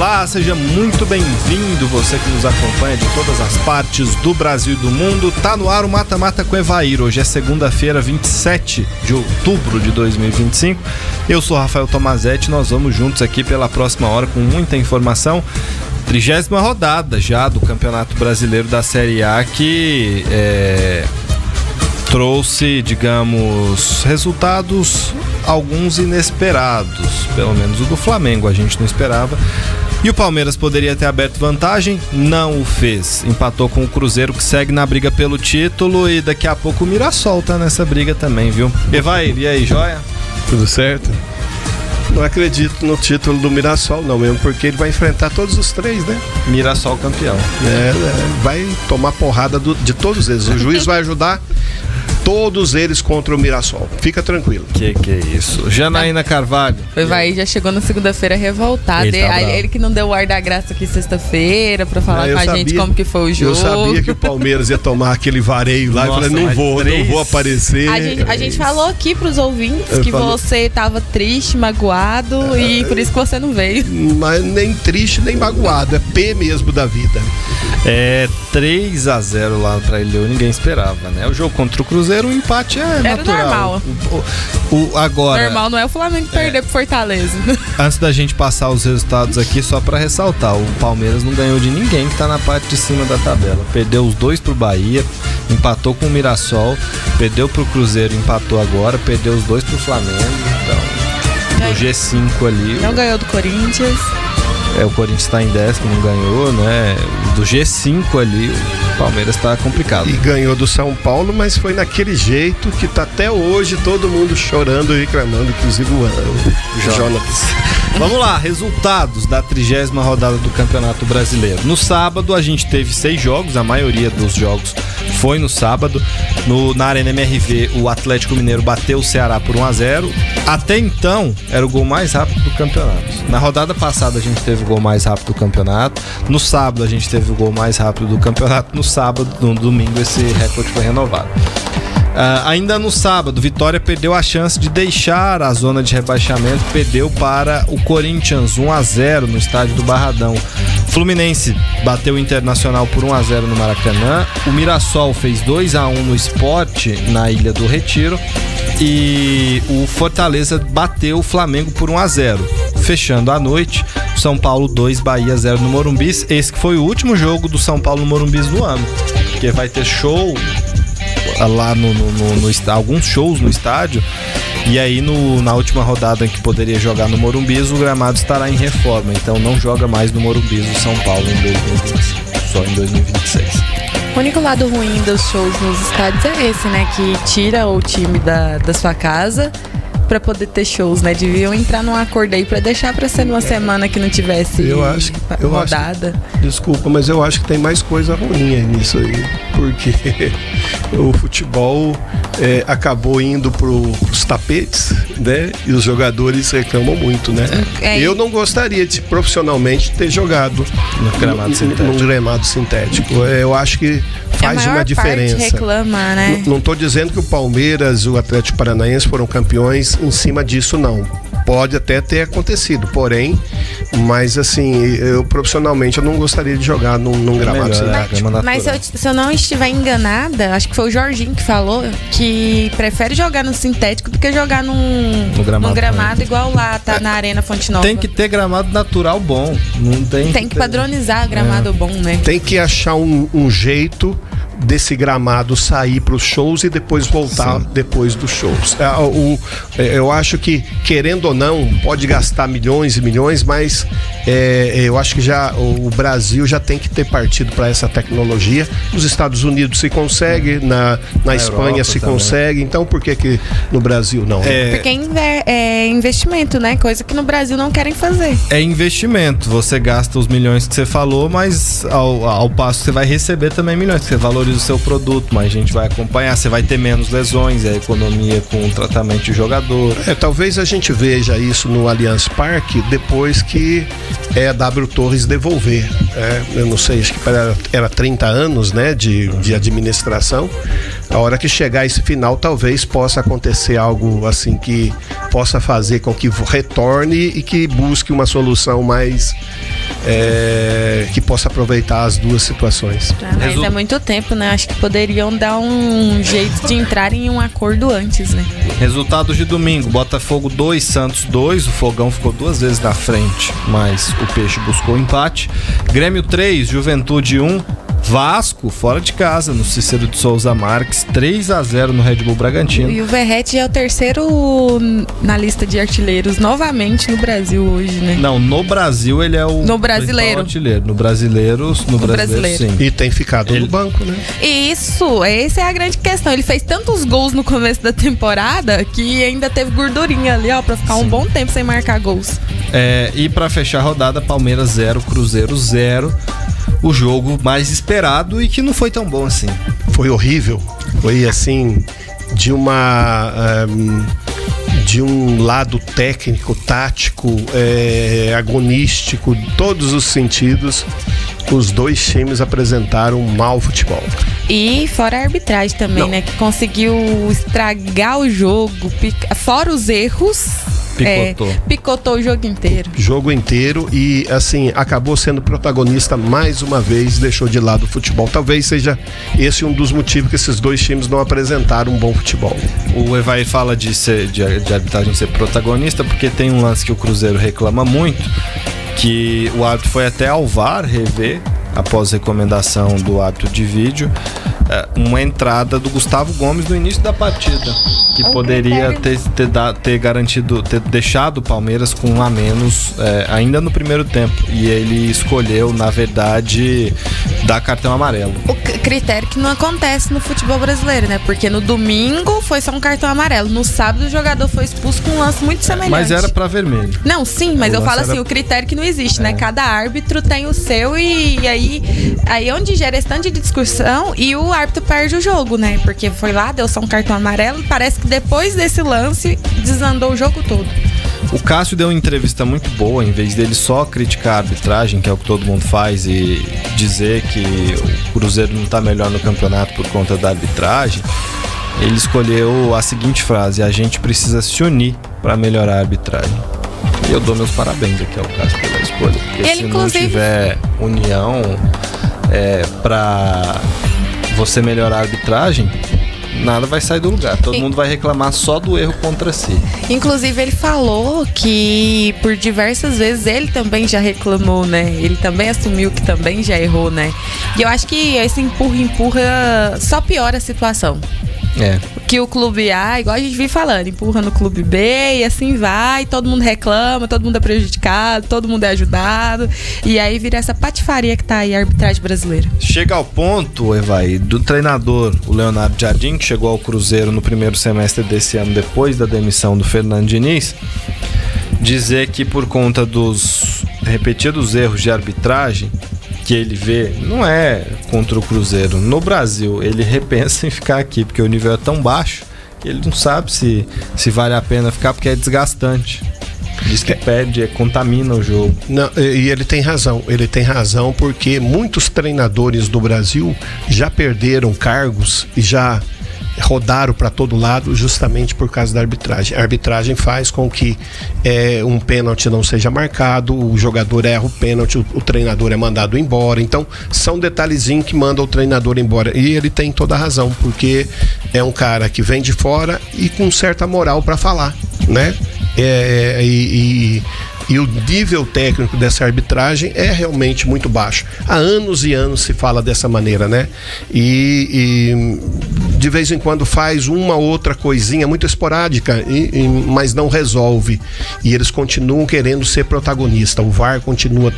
Olá, seja muito bem-vindo, você que nos acompanha de todas as partes do Brasil e do mundo. Tá no ar o Mata Mata com Evair. Hoje é segunda-feira, 27 de outubro de 2025. Eu sou Rafael Tomazetti, nós vamos juntos aqui pela próxima hora com muita informação. 30ª rodada já do Campeonato Brasileiro da Série A, que trouxe, digamos, resultados alguns inesperados, pelo menos o do Flamengo a gente não esperava. E o Palmeiras poderia ter aberto vantagem, não o fez. Empatou com o Cruzeiro, que segue na briga pelo título, e daqui a pouco o Mirassol tá nessa briga também, viu? Evair, e aí, joia? Tudo certo? Não acredito no título do Mirassol, não, mesmo porque ele vai enfrentar todos os três, né? Mirassol campeão. Vai tomar porrada de todos eles. O juiz vai ajudar todos eles contra o Mirassol. Fica tranquilo. Que é isso? Janaína Carvalho. O Evair já chegou na segunda-feira revoltado. Ele que não deu o ar da graça aqui sexta-feira pra falar com a gente como que foi o jogo. Eu sabia que o Palmeiras ia tomar aquele vareio lá. Nossa, eu falei, não vou aparecer. A gente falou aqui pros ouvintes que você tava triste, magoado, e por isso que você não veio. Mas nem triste, nem magoado. É P mesmo da vida. 3-0 lá pra ele, ninguém esperava, né? O jogo contra o Cruzeiro, o empate é natural. Agora, normal não é o Flamengo perder pro Fortaleza. Antes da gente passar os resultados aqui, só pra ressaltar, o Palmeiras não ganhou de ninguém que tá na parte de cima da tabela. Perdeu os 2 pro Bahia, empatou com o Mirassol, perdeu pro Cruzeiro, empatou agora, perdeu os 2 pro Flamengo. Então, o G5 ali. Não ganhou do Corinthians. O Corinthians tá em 10º, não ganhou, né? Do G5 ali, o Palmeiras tá complicado. E ganhou do São Paulo, mas foi naquele jeito que tá até hoje todo mundo chorando e reclamando, inclusive o Jonas. Vamos lá, resultados da 30ª rodada do Campeonato Brasileiro. No sábado a gente teve 6 jogos, a maioria dos jogos foi no sábado. Na Arena MRV, o Atlético Mineiro bateu o Ceará por 1-0. Até então, era o gol mais rápido do campeonato. Na rodada passada a gente teve o gol mais rápido do campeonato. No sábado a gente teve o gol mais rápido do campeonato. No domingo esse recorde foi renovado. Ainda no sábado, Vitória perdeu a chance de deixar a zona de rebaixamento, perdeu para o Corinthians 1-0 no estádio do Barradão. Fluminense bateu o Internacional por 1-0 no Maracanã. O Mirassol fez 2-1 no Sport, na Ilha do Retiro. E o Fortaleza bateu o Flamengo por 1-0. Fechando a noite, São Paulo 2, Bahia 0 no Morumbi. Esse que foi o último jogo do São Paulo no Morumbi no ano, porque vai ter show lá alguns shows no estádio, e aí na última rodada em que poderia jogar no Morumbi, o gramado estará em reforma, então não joga mais no Morumbi o São Paulo em 2025, só em 2026. O único lado ruim dos shows nos estádios é esse, né? Que tira o time da sua casa pra poder ter shows, né? Deviam entrar num acordo aí pra deixar pra ser numa semana que não tivesse rodada. Desculpa, mas eu acho que tem mais coisa ruim nisso aí, porque o futebol acabou indo pros tapetes, né? E os jogadores reclamam muito, né? Eu não gostaria de profissionalmente ter jogado num gramado sintético. Eu acho que faz uma diferença. Parte reclama, né? Não estou dizendo que o Palmeiras e o Atlético Paranaense foram campeões em cima disso, não. Pode até ter acontecido, porém, mas assim, eu profissionalmente eu não gostaria de jogar num gramado sintético. Mas se eu não estiver enganada, acho que foi o Jorginho que falou que prefere jogar no sintético do que jogar num gramado igual lá, tá na Arena Fonte Nova. Tem que ter gramado natural bom. Tem que padronizar gramado bom, né? Tem que achar um jeito desse gramado sair para os shows e depois voltar. Sim. Depois dos shows. Eu acho que, querendo ou não, pode gastar milhões e milhões, mas eu acho que o Brasil já tem que ter partido para essa tecnologia. Nos Estados Unidos se consegue, na Espanha Europa se também consegue, então por que no Brasil não? Porque é investimento, né? Coisa que no Brasil não querem fazer. É investimento, você gasta os milhões que você falou, mas ao passo que você vai receber também milhões, que você valoriza o seu produto, mas a gente vai acompanhar, você vai ter menos lesões, a economia com o tratamento de jogador. Talvez a gente veja isso no Allianz Parque depois que a W Torres devolver. Eu não sei, acho que era 30 anos, né, de administração. A hora que chegar esse final, talvez possa acontecer algo assim que possa fazer com que retorne e que busque uma solução mais que possa aproveitar as duas situações. Mas é muito tempo, né? Acho que poderiam dar um jeito de entrar em um acordo antes, né? Resultados de domingo: Botafogo 2, Santos 2. O Fogão ficou 2 vezes na frente, mas o Peixe buscou o empate. Grêmio 3, Juventude 1. Vasco, fora de casa, no Cícero de Souza Marques, 3-0 no Red Bull Bragantino. E o Verratti é o terceiro na lista de artilheiros novamente no Brasil hoje, né? Não, no Brasil ele é o no brasileiro. Artilheiro. No brasileiro, sim. E tem ficado no banco, né? Isso, essa é a grande questão. Ele fez tantos gols no começo da temporada que ainda teve gordurinha ali, ó, pra ficar um bom tempo sem marcar gols. E pra fechar a rodada, Palmeiras 0, Cruzeiro 0. O jogo mais esperado e que não foi tão bom assim. Foi horrível. Foi assim, de um lado técnico, tático, agonístico, todos os sentidos, os dois times apresentaram um mau futebol. E fora a arbitragem também, né? Que conseguiu estragar o jogo, fora os erros. Picotou o jogo inteiro. Jogo inteiro e, assim, acabou sendo protagonista mais uma vez, deixou de lado o futebol. Talvez seja esse um dos motivos que esses dois times não apresentaram um bom futebol. O Evair fala de arbitragem ser protagonista porque tem um lance que o Cruzeiro reclama muito, que o árbitro foi até ao VAR rever, após recomendação do árbitro de vídeo, uma entrada do Gustavo Gomes no início da partida, que poderia ter deixado o Palmeiras com um a menos ainda no primeiro tempo, e ele escolheu, na verdade, dar cartão amarelo. O critério que não acontece no futebol brasileiro, né? Porque no domingo foi só um cartão amarelo, no sábado o jogador foi expulso com um lance muito semelhante. Mas era pra vermelho. Não, sim, mas eu falo assim, o critério que não existe, né? Cada árbitro tem o seu e aí onde gera esse tanto de discussão e o árbitro perde o jogo, né? Porque foi lá, deu só um cartão amarelo, parece que depois desse lance desandou o jogo todo. O Cássio deu uma entrevista muito boa, em vez dele só criticar a arbitragem, que é o que todo mundo faz, e dizer que o Cruzeiro não tá melhor no campeonato por conta da arbitragem. Ele escolheu a seguinte frase: a gente precisa se unir para melhorar a arbitragem. E eu dou meus parabéns aqui ao Cássio pela escolha, porque ele, se não tiver união para você melhorar a arbitragem, nada vai sair do lugar. Todo mundo vai reclamar só do erro contra si. Inclusive, ele falou que por diversas vezes ele também já reclamou, né? Ele também assumiu que também já errou, né? E eu acho que esse empurra só piora a situação. Que o clube A, igual a gente vive falando, empurra no clube B e assim vai, todo mundo reclama, todo mundo é prejudicado, todo mundo é ajudado, e aí vira essa patifaria que tá aí a arbitragem brasileira. Chega ao ponto, Evaí, do treinador, o Leonardo Jardim, que chegou ao Cruzeiro no primeiro semestre desse ano, depois da demissão do Fernando Diniz, dizer que por conta dos repetidos erros de arbitragem que ele vê, não é contra o Cruzeiro. No Brasil, ele repensa em ficar aqui, porque o nível é tão baixo que ele não sabe se vale a pena ficar, porque é desgastante. Diz que perde, contamina o jogo. Não, e ele tem razão porque muitos treinadores do Brasil já perderam cargos e já rodaram para todo lado justamente por causa da arbitragem. A arbitragem faz com que um pênalti não seja marcado, o jogador erra o pênalti, o treinador é mandado embora. Então são detalhezinhos que mandam o treinador embora, e ele tem toda a razão, porque é um cara que vem de fora e com certa moral para falar, né? E o nível técnico dessa arbitragem é realmente muito baixo. Há anos e anos se fala dessa maneira, né? E de vez em quando faz uma outra coisinha muito esporádica, mas não resolve. E eles continuam querendo ser protagonista. O VAR continua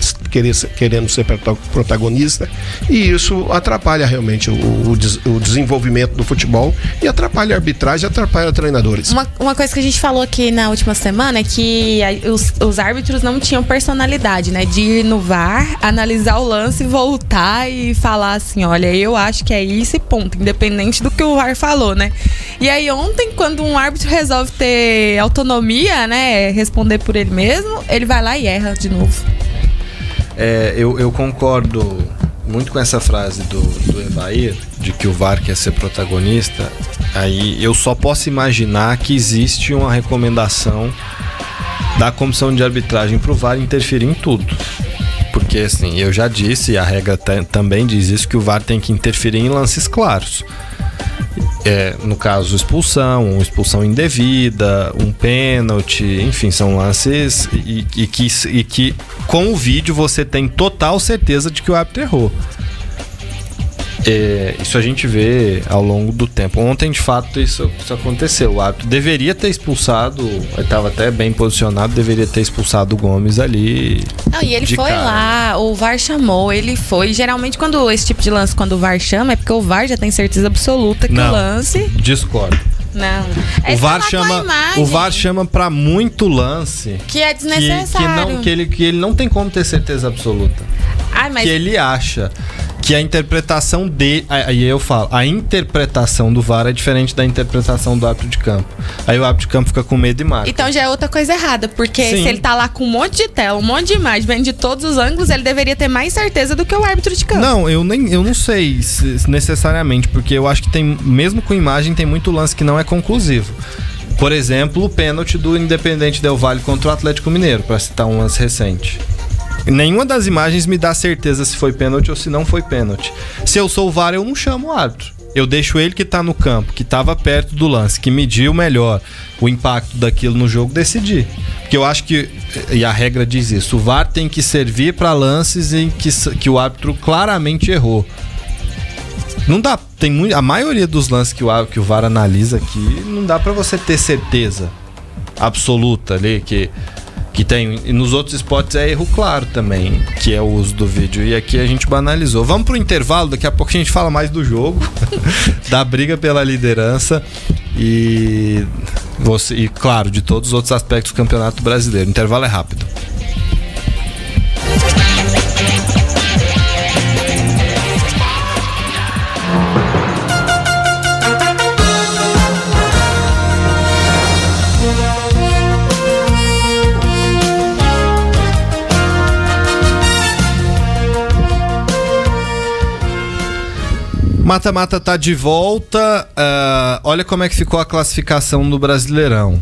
querendo ser protagonista, e isso atrapalha realmente o desenvolvimento do futebol, e atrapalha a arbitragem, atrapalha treinadores. Uma coisa que a gente falou aqui na última semana é que os árbitros não tinham personalidade, né? De ir no VAR, analisar o lance, voltar e falar assim, olha, eu acho que é isso e ponto, independente do que o VAR falou, né? E aí ontem, quando um árbitro resolve ter autonomia, né? Responder por ele mesmo, ele vai lá e erra de novo. Eu concordo muito com essa frase do Evair, de que o VAR quer ser protagonista. Aí eu só posso imaginar que existe uma recomendação da comissão de arbitragem pro VAR interferir em tudo. Porque, assim, eu já disse, e a regra também diz isso, que o VAR tem que interferir em lances claros. No caso, expulsão indevida, um pênalti, enfim, são lances e que com o vídeo você tem total certeza de que o árbitro errou. Isso a gente vê ao longo do tempo. Ontem, de fato, isso aconteceu. O árbitro deveria ter expulsado, estava até bem posicionado, deveria ter expulsado o Gomes ali. Não, e ele foi lá, o VAR chamou, ele foi. Geralmente, quando esse tipo de lance, quando o VAR chama, é porque o VAR já tem certeza absoluta que o lance... Discordo. Não. O VAR chama pra muito lance que é desnecessário. Que ele não tem como ter certeza absoluta. Que ele acha que a interpretação aí eu falo, a interpretação do VAR é diferente da interpretação do árbitro de campo. Aí o árbitro de campo fica com medo e marca. Então já é outra coisa errada, porque se ele tá lá com um monte de tela, um monte de imagem, vendo de todos os ângulos, ele deveria ter mais certeza do que o árbitro de campo. Não, eu não sei necessariamente, porque eu acho que mesmo com imagem, tem muito lance que não é conclusivo. Por exemplo, o pênalti do Independente Del Valle contra o Atlético Mineiro, para citar um lance recente. Nenhuma das imagens me dá certeza se foi pênalti ou se não foi pênalti. Se eu sou o VAR, eu não chamo o árbitro. Eu deixo ele que tá no campo, que tava perto do lance, que mediu melhor o impacto daquilo no jogo, decidir. Porque eu acho que, e a regra diz isso, o VAR tem que servir para lances em que o árbitro claramente errou. Não dá, a maioria dos lances que o VAR analisa aqui, não dá para você ter certeza absoluta ali que tem. E nos outros esportes é erro claro também, que é o uso do vídeo. E aqui a gente banalizou. Vamos pro intervalo, daqui a pouco a gente fala mais do jogo, da briga pela liderança e claro, de todos os outros aspectos do Campeonato Brasileiro. O intervalo é rápido. Mata-mata tá de volta. Olha como é que ficou a classificação do Brasileirão.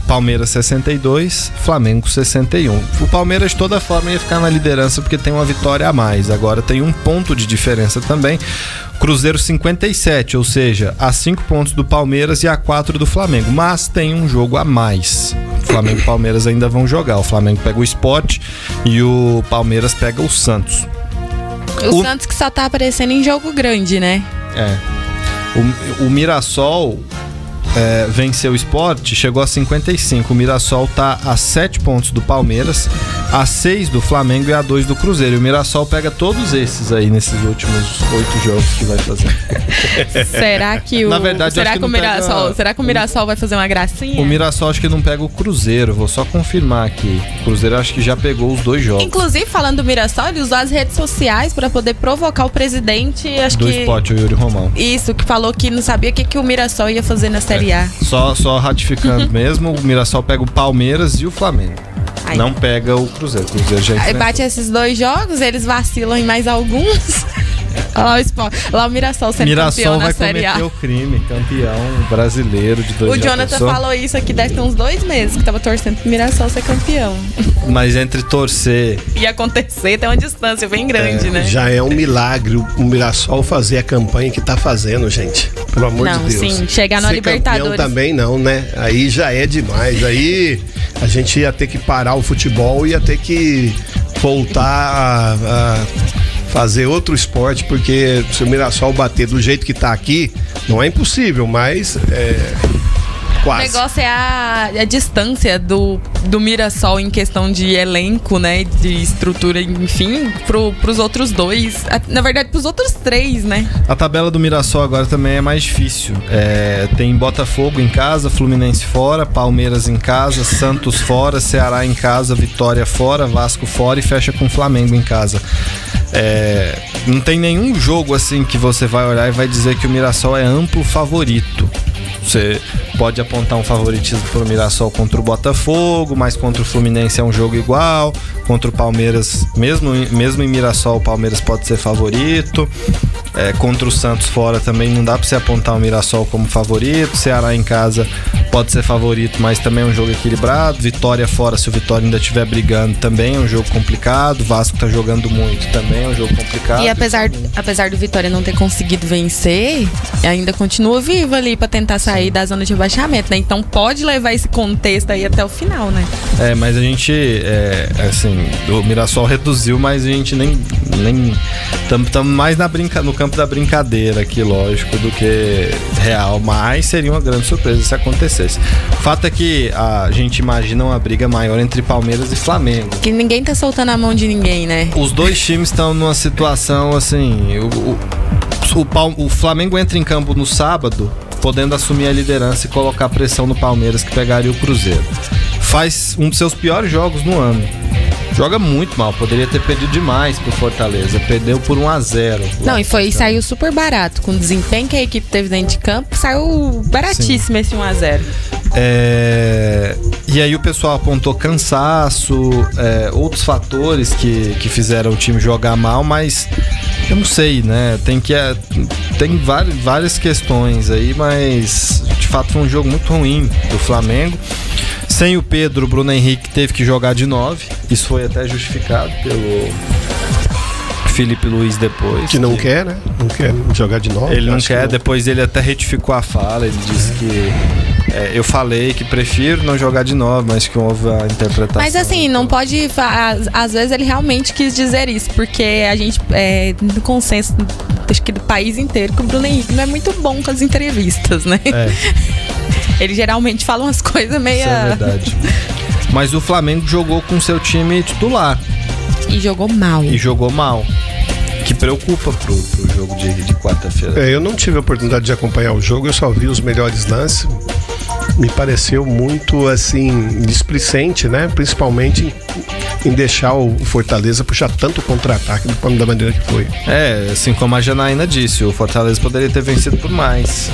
Palmeiras 62, Flamengo 61. O Palmeiras de toda forma ia ficar na liderança porque tem uma vitória a mais. Agora tem um ponto de diferença também. Cruzeiro 57, ou seja, a 5 pontos do Palmeiras e a 4 do Flamengo. Mas tem um jogo a mais. Flamengo e Palmeiras ainda vão jogar. O Flamengo pega o Sport e o Palmeiras pega o Santos. O Santos que só tá aparecendo em jogo grande, né? O Mirassol venceu o Sport, chegou a 55. O Mirassol tá a 7 pontos do Palmeiras, a 6 do Flamengo e a 2 do Cruzeiro. E o Mirassol pega todos esses aí nesses últimos 8 jogos que vai fazer. Será que o Mirassol vai fazer uma gracinha? O Mirassol acho que não pega o Cruzeiro, vou só confirmar aqui. O Cruzeiro acho que já pegou os 2 jogos. Inclusive, falando do Mirassol, ele usou as redes sociais para poder provocar o presidente, do Sport, o Yuri Romão. Isso, que falou que não sabia o que o Mirassol ia fazer na Série A. Só ratificando mesmo, o Mirassol pega o Palmeiras e o Flamengo. Não pega o Cruzeiro. O Cruzeiro já enfrentou. Aí bate esses 2 jogos, eles vacilam em mais alguns. Lá o Mirassol sendo campeão na Série A. Mirassol vai cometer o crime, campeão brasileiro de 2000. O Jonathan falou isso aqui, deve ter uns 2 meses que tava torcendo pro Mirassol ser campeão. Mas entre torcer e acontecer tem uma distância bem grande, né? Já é um milagre o Mirassol fazer a campanha que tá fazendo, gente. Pelo amor de Deus. Sim, chegar na Libertadores. Também não, né? Aí já é demais. Aí a gente ia ter que parar o futebol, ia ter que voltar a fazer outro esporte, porque se o Mirassol bater do jeito que tá aqui, não é impossível, mas quase. O negócio é a distância do Mirassol em questão de elenco, né? De estrutura, enfim, pros outros 2. Na verdade, pros outros 3, né? A tabela do Mirassol agora também é mais difícil. Tem Botafogo em casa, Fluminense fora, Palmeiras em casa, Santos fora, Ceará em casa, Vitória fora, Vasco fora e fecha com Flamengo em casa. Não tem nenhum jogo assim que você vai olhar e vai dizer que o Mirassol é amplo favorito. pode apontar um favoritismo pro Mirassol contra o Botafogo, mas contra o Fluminense é um jogo igual. Contra o Palmeiras, mesmo em Mirassol, o Palmeiras pode ser favorito. Contra o Santos fora também não dá pra você apontar o Mirassol como favorito. Ceará em casa pode ser favorito, mas também é um jogo equilibrado. Vitória fora, se o Vitória ainda estiver brigando, também é um jogo complicado. Vasco tá jogando muito, também é um jogo complicado. E apesar do Vitória não ter conseguido vencer, ainda continua vivo ali pra tentar sair da zona de rebaixamento, né? Então pode levar esse contexto aí até o final, né? Mas a gente, assim, o Mirassol reduziu, mas a gente nem estamos mais no campo da brincadeira aqui, lógico, do que real, mas seria uma grande surpresa se acontecesse. O fato é que a gente imagina uma briga maior entre Palmeiras e Flamengo. Que ninguém tá soltando a mão de ninguém, né? Os dois times estão numa situação assim, o Flamengo entra em campo no sábado, podendo assumir a liderança e colocar pressão no Palmeiras, que pegaria o Cruzeiro. Faz um dos seus piores jogos no ano. Joga muito mal, poderia ter perdido demais pro Fortaleza, perdeu por 1-0. Não, e saiu super barato, com o desempenho que a equipe teve dentro de campo, saiu baratíssimo. Sim. Esse 1-0. E aí o pessoal apontou cansaço, outros fatores que fizeram o time jogar mal, mas eu não sei, né? Tem várias questões aí, mas de fato foi um jogo muito ruim do Flamengo. Sem o Pedro, o Bruno Henrique teve que jogar de 9. Isso foi até justificado pelo Felipe Luiz depois. Que não quer, né? Não quer jogar de 9. Ele não quer, depois ele até retificou a fala. Ele disse que eu falei que prefiro não jogar de 9, mas que houve a interpretação. Mas assim, não pode... Às vezes ele realmente quis dizer isso, porque a gente, no consenso, acho que do país inteiro, que o Bruno Henrique não é muito bom com as entrevistas, né? Ele geralmente fala umas coisas meio... Isso é verdade. Mas o Flamengo jogou com seu time titular. E jogou mal. Que preocupa pro jogo de quarta-feira. Eu não tive a oportunidade de acompanhar o jogo, eu só vi os melhores lances. Me pareceu muito, assim, displicente, né? Principalmente em deixar o Fortaleza puxar tanto contra-ataque da maneira que foi. Assim como a Janaína disse, o Fortaleza poderia ter vencido por mais.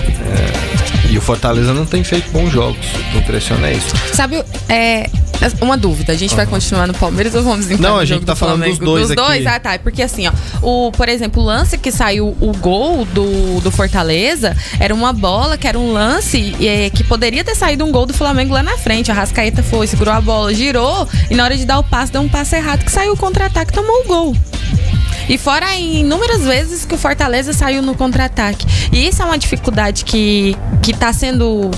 E o Fortaleza não tem feito bons jogos. O que impressiona é isso. Sabe, uma dúvida, a gente vai continuar no Palmeiras ou vamos entrar no a gente tá falando dos dois aqui. Ah, tá, porque assim, ó, por exemplo, o lance que saiu, o gol do Fortaleza, era uma bola, que era um lance que poderia ter saído um gol do Flamengo lá na frente. A Arrascaeta foi, segurou a bola, girou, e na hora de dar o passe, deu um passe errado, que saiu o contra-ataque, tomou o gol. E fora inúmeras vezes que o Fortaleza saiu no contra-ataque. E isso é uma dificuldade que tá sendo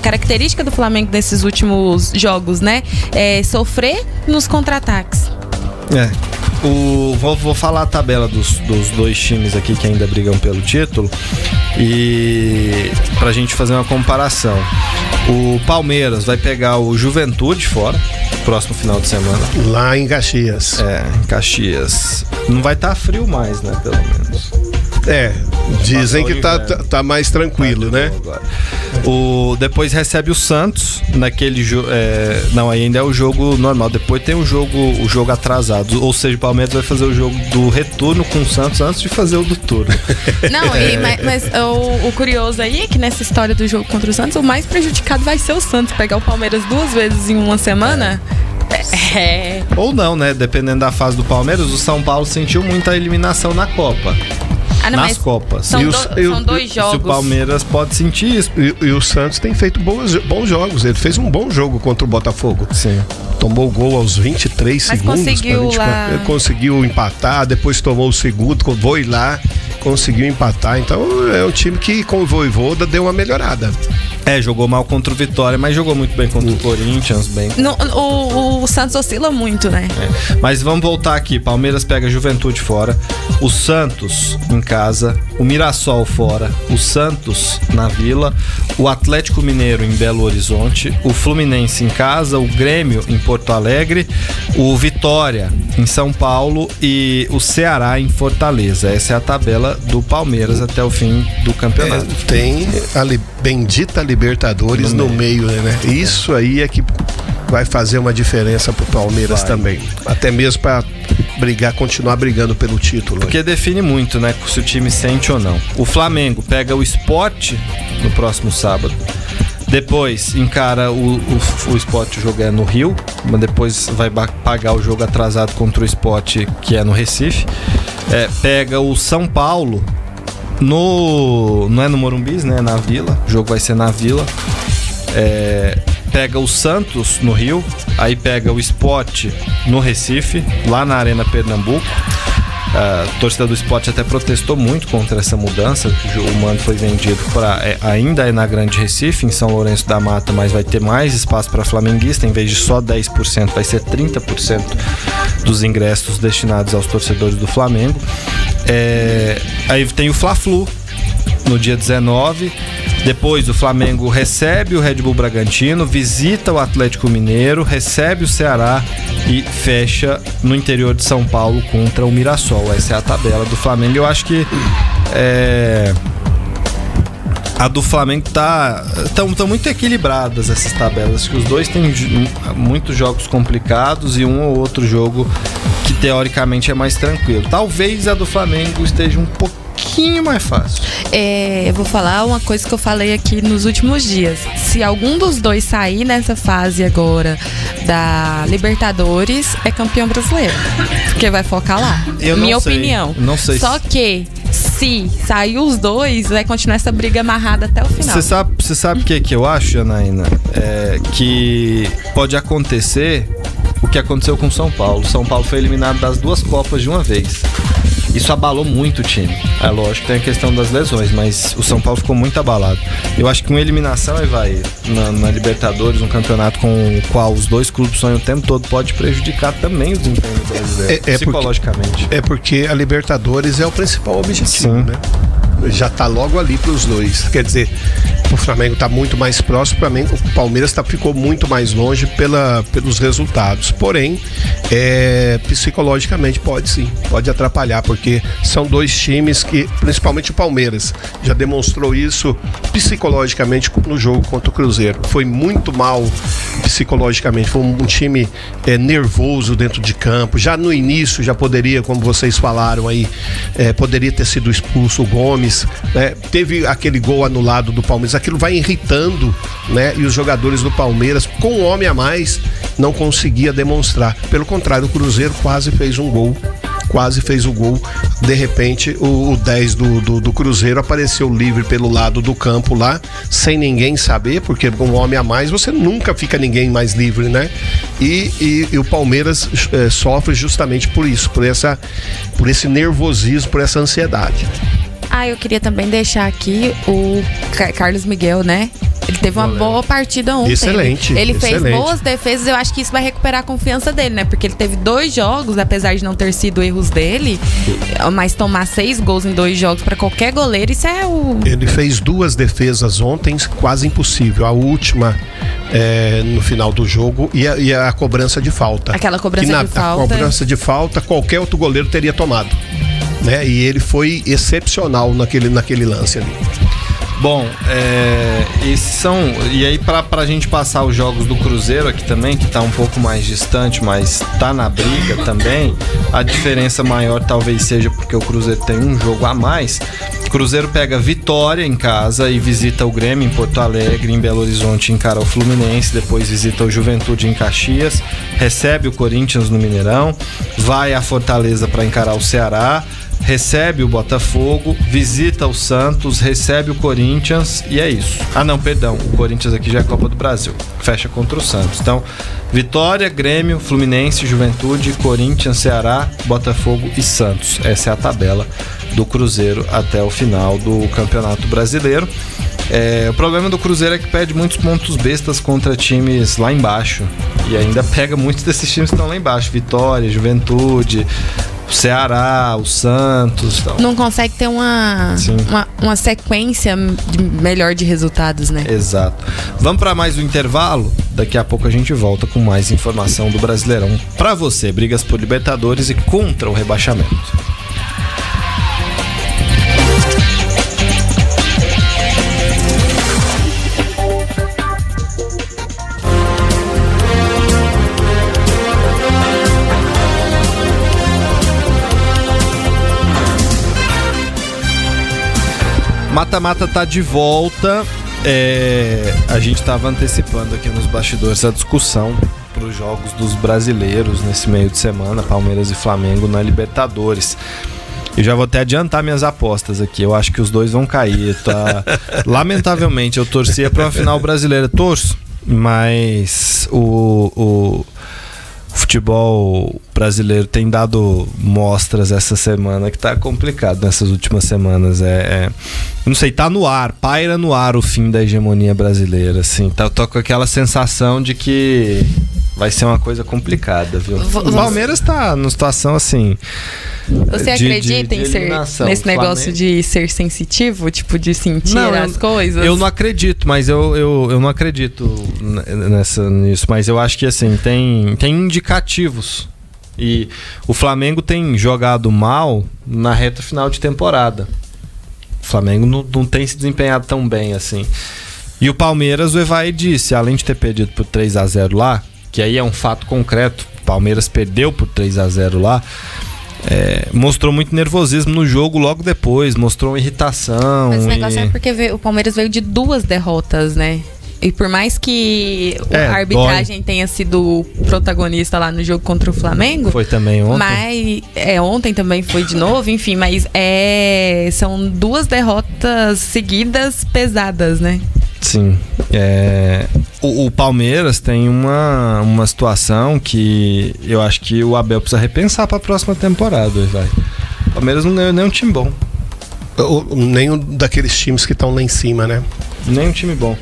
característica do Flamengo nesses últimos jogos, né? Sofrer nos contra-ataques. Vou falar a tabela dos dois times aqui que ainda brigam pelo título, e pra gente fazer uma comparação. O Palmeiras vai pegar o Juventude fora, próximo final de semana. Lá em Caxias. Em Caxias. Não vai estar frio mais, né? Pelo menos. Dizem que tá mais tranquilo, né? Depois recebe o Santos naquele jogo. Não, ainda é o jogo normal. Depois tem o jogo atrasado. Ou seja, o Palmeiras vai fazer o jogo do retorno com o Santos antes de fazer o do turno. Não, mas o curioso aí é que nessa história do jogo contra o Santos, o mais prejudicado vai ser o Santos. Pegar o Palmeiras 2 vezes em uma semana. Ou não, né? Dependendo da fase do Palmeiras, o São Paulo sentiu muita eliminação na Copa. Nas Copas. São dois jogos. Se o Palmeiras pode sentir isso. E o Santos tem feito bons jogos. Ele fez um bom jogo contra o Botafogo. Sim. Tomou o gol aos 23 segundos. Conseguiu empatar, depois tomou o segundo, foi lá, conseguiu empatar. Então é um time que com o Vojvoda deu uma melhorada. Jogou mal contra o Vitória, mas jogou muito bem contra o Corinthians. O Santos oscila muito, né? Mas vamos voltar aqui. Palmeiras pega a Juventude fora, o Santos em casa, o Mirassol fora, o Santos na Vila, o Atlético Mineiro em Belo Horizonte, o Fluminense em casa, o Grêmio em Porto Alegre, o Vitória em São Paulo e o Ceará em Fortaleza. Essa é a tabela do Palmeiras até o fim do campeonato. Tem a bendita Libertadores no meio, né? Isso aí é que vai fazer uma diferença pro Palmeiras também. Até mesmo para continuar brigando pelo título. Porque define muito, né? Se o time sente ou não. O Flamengo pega o Sport no próximo sábado. Depois encara o Sport, o jogo é no Rio, mas depois vai pagar o jogo atrasado contra o Sport, que é no Recife. Pega o São Paulo não é no Morumbi, né? É na Vila. O jogo vai ser na Vila. Pega o Santos no Rio, aí pega o Sport no Recife, lá na Arena Pernambuco. A torcida do Sport até protestou muito contra essa mudança. O mando foi vendido ainda é na Grande Recife, em São Lourenço da Mata, mas vai ter mais espaço para flamenguista. Em vez de só 10%, vai ser 30% dos ingressos destinados aos torcedores do Flamengo. Aí tem o Fla-Flu no dia 19. Depois o Flamengo recebe o Red Bull Bragantino, visita o Atlético Mineiro, recebe o Ceará e fecha no interior de São Paulo contra o Mirassol. Essa é a tabela do Flamengo. Eu acho que a do Flamengo estão muito equilibradas essas tabelas. Acho que os dois têm muitos jogos complicados e um ou outro jogo que teoricamente é mais tranquilo. Talvez a do Flamengo esteja um pouquinho mais fácil. Eu vou falar uma coisa que eu falei aqui nos últimos dias. Se algum dos dois sair nessa fase agora da Libertadores, é campeão brasileiro. Porque vai focar lá. Minha opinião. Não sei. Só que se sair os dois, vai continuar essa briga amarrada até o final. Você sabe o que eu acho, Janaína? Que pode acontecer o que aconteceu com o São Paulo. São Paulo foi eliminado das duas Copas de uma vez. Isso abalou muito o time. É lógico que tem a questão das lesões, mas o São Paulo ficou muito abalado. Eu acho que uma eliminação na Libertadores, um campeonato com o qual os dois clubes sonham o tempo todo, pode prejudicar também o desempenho do brasileiro, psicologicamente. Porque a Libertadores é o principal objetivo, sim, né? Já tá logo ali para os dois. Quer dizer, o Flamengo tá muito mais próximo, o Palmeiras ficou muito mais longe pelos resultados. Porém, psicologicamente pode atrapalhar, porque são dois times que, principalmente o Palmeiras, já demonstrou isso psicologicamente no jogo contra o Cruzeiro. Foi muito mal psicologicamente, foi um time nervoso dentro de campo. Já no início, já poderia, como vocês falaram aí, poderia ter sido expulso o Gomes, né? Teve aquele gol anulado do Palmeiras, aquilo vai irritando, né? E os jogadores do Palmeiras, com um homem a mais, não conseguia demonstrar. Pelo contrário, o Cruzeiro quase fez o gol. De repente o 10 do Cruzeiro apareceu livre pelo lado do campo lá, sem ninguém saber, porque com um homem a mais você nunca fica ninguém mais livre, né? E o Palmeiras sofre justamente por isso, por esse nervosismo, por essa ansiedade. Eu queria também deixar aqui o Carlos Miguel, né? Ele teve uma boa partida ontem. Excelente. Ele fez boas defesas. Eu acho que isso vai recuperar a confiança dele, né? Porque ele teve 2 jogos, apesar de não ter sido erros dele, mas tomar 6 gols em 2 jogos para qualquer goleiro, isso é o... Ele fez 2 defesas ontem, quase impossível. A última no final do jogo e a cobrança de falta. Aquela cobrança de falta. A cobrança de falta, qualquer outro goleiro teria tomado, né? E ele foi excepcional naquele lance ali. Bom, esses são... E aí pra gente passar os jogos do Cruzeiro aqui também, que tá um pouco mais distante, mas tá na briga também. A diferença maior talvez seja porque o Cruzeiro tem um jogo a mais. O Cruzeiro pega Vitória em casa e visita o Grêmio em Porto Alegre. Em Belo Horizonte encara o Fluminense, depois visita o Juventude em Caxias, recebe o Corinthians no Mineirão, vai a Fortaleza para encarar o Ceará, recebe o Botafogo, visita o Santos, recebe o Corinthians e é isso. O Corinthians aqui já é Copa do Brasil, fecha contra o Santos. Então, Vitória, Grêmio, Fluminense, Juventude, Corinthians, Ceará, Botafogo e Santos. Essa é a tabela do Cruzeiro até o final do Campeonato Brasileiro. O problema do Cruzeiro é que perde muitos pontos bestas contra times lá embaixo, e ainda pega muitos desses times que estão lá embaixo, Vitória, Juventude, o Ceará, o Santos, tal. Não consegue ter uma sequência melhor de resultados, né? Exato. Vamos para mais um intervalo. Daqui a pouco a gente volta com mais informação do Brasileirão para você. Brigas por Libertadores e contra o rebaixamento. Mata-mata tá de volta a gente estava antecipando aqui nos bastidores a discussão para os jogos dos brasileiros nesse meio de semana, Palmeiras e Flamengo na Libertadores. Eu já vou até adiantar minhas apostas aqui. Eu acho que os dois vão cair. Lamentavelmente, eu torcia para uma final brasileira. Torço, mas o futebol brasileiro tem dado mostras essa semana que tá complicado nessas últimas semanas. Não sei, tá no ar, paira no ar o fim da hegemonia brasileira, assim. Tô com aquela sensação de que vai ser uma coisa complicada, viu? O Palmeiras tá numa situação assim. Você acredita em ser nesse negócio de ser sensitivo, tipo de sentir as coisas? Eu não acredito, mas eu não acredito nisso. Mas eu acho que assim, tem indicativos. E o Flamengo tem jogado mal na reta final de temporada. O Flamengo não tem se desempenhado tão bem assim. E o Palmeiras, o Evaí disse, além de ter perdido por 3-0 lá, que aí é um fato concreto, o Palmeiras perdeu por 3-0 lá, mostrou muito nervosismo no jogo logo depois, mostrou uma irritação. Mas o negócio é porque o Palmeiras veio de 2 derrotas, né? E por mais que a arbitragem tenha sido protagonista lá no jogo contra o Flamengo... Foi também ontem. Mas ontem também foi de novo, enfim, mas são 2 derrotas seguidas pesadas, né? Sim. O Palmeiras tem uma situação que eu acho que o Abel precisa repensar para a próxima temporada. O Palmeiras não ganhou nem um time bom. Nem daqueles times que estão lá em cima, né? Nem um time bom.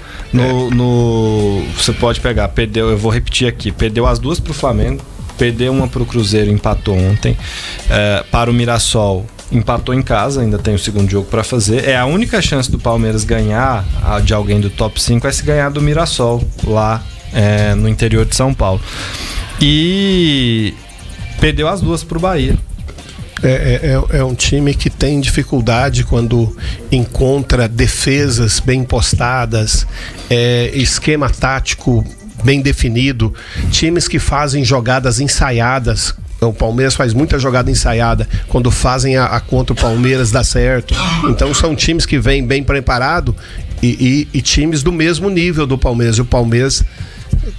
Você pode pegar, perdeu, eu vou repetir aqui, perdeu as 2 pro Flamengo, perdeu uma pro Cruzeiro, empatou ontem. Para o Mirassol, empatou em casa, ainda tem o segundo jogo para fazer. A única chance do Palmeiras ganhar de alguém do top 5 é se ganhar do Mirassol, lá no interior de São Paulo. E perdeu as 2 pro Bahia. É um time que tem dificuldade quando encontra defesas bem postadas, esquema tático bem definido, times que fazem jogadas ensaiadas. O Palmeiras faz muita jogada ensaiada. Quando fazem a contra o Palmeiras dá certo. Então são times que vêm bem preparados e times do mesmo nível do Palmeiras. E o Palmeiras,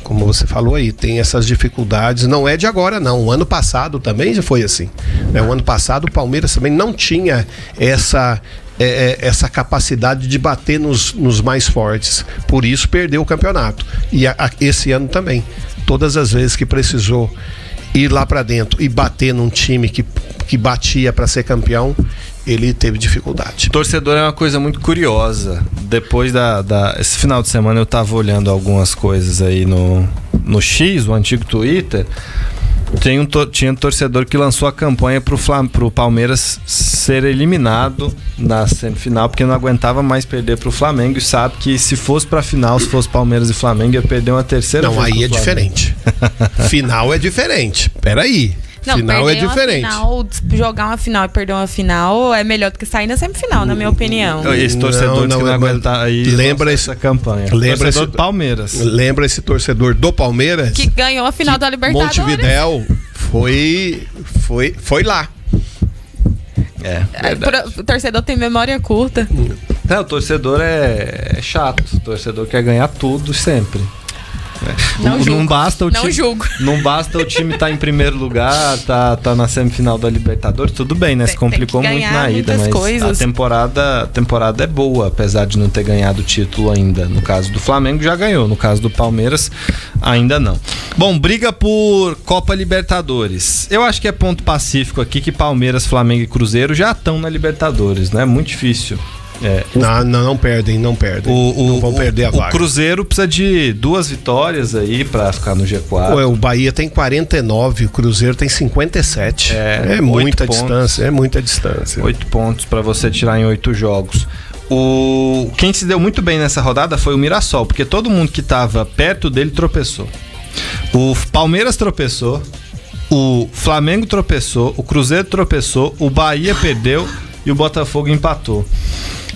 como você falou aí, tem essas dificuldades. Não é de agora, não. O ano passado também já foi assim. O ano passado o Palmeiras também não tinha essa capacidade de bater nos mais fortes. Por isso perdeu o campeonato. E esse ano também. Todas as vezes que precisou ir lá para dentro e bater num time que batia para ser campeão, ele teve dificuldade. Torcedor é uma coisa muito curiosa. Depois esse final de semana eu tava olhando algumas coisas aí no X, o antigo Twitter. Tinha um torcedor que lançou a campanha pro Palmeiras ser eliminado na semifinal, porque não aguentava mais perder pro Flamengo, e sabe que se fosse pra final, se fosse Palmeiras e Flamengo, ia perder uma terceira vez. Não, aí é diferente. Final é diferente. Peraí. Não, final é diferente. Jogar uma final e perder uma final é melhor do que sair na semifinal, na minha opinião. Esse torcedor que não aguentar aí, lembra essa campanha. Lembra esse do Palmeiras. Lembra esse torcedor do Palmeiras que ganhou a final da Libertadores. Montevidéu foi lá. O torcedor tem memória curta. O torcedor é chato. O torcedor quer ganhar tudo sempre. Não basta o time estar em primeiro lugar, tá na semifinal da Libertadores, tudo bem, né? Se complicou muito na ida, mas coisas. A temporada é boa, apesar de não ter ganhado o título ainda. No caso do Flamengo já ganhou, no caso do Palmeiras ainda não. Bom, briga por Copa Libertadores. Eu acho que é ponto pacífico aqui que Palmeiras, Flamengo e Cruzeiro já estão na Libertadores, né? Muito difícil. Não perdem. Não vão perder a vaga. O Cruzeiro precisa de 2 vitórias aí pra ficar no G4. O Bahia tem 49, o Cruzeiro tem 57. É muita distância. 8 pontos pra você tirar em 8 jogos. Quem se deu muito bem nessa rodada foi o Mirassol, porque todo mundo que tava perto dele tropeçou. O Palmeiras tropeçou, o Flamengo tropeçou, o Cruzeiro tropeçou, o Bahia perdeu e o Botafogo empatou.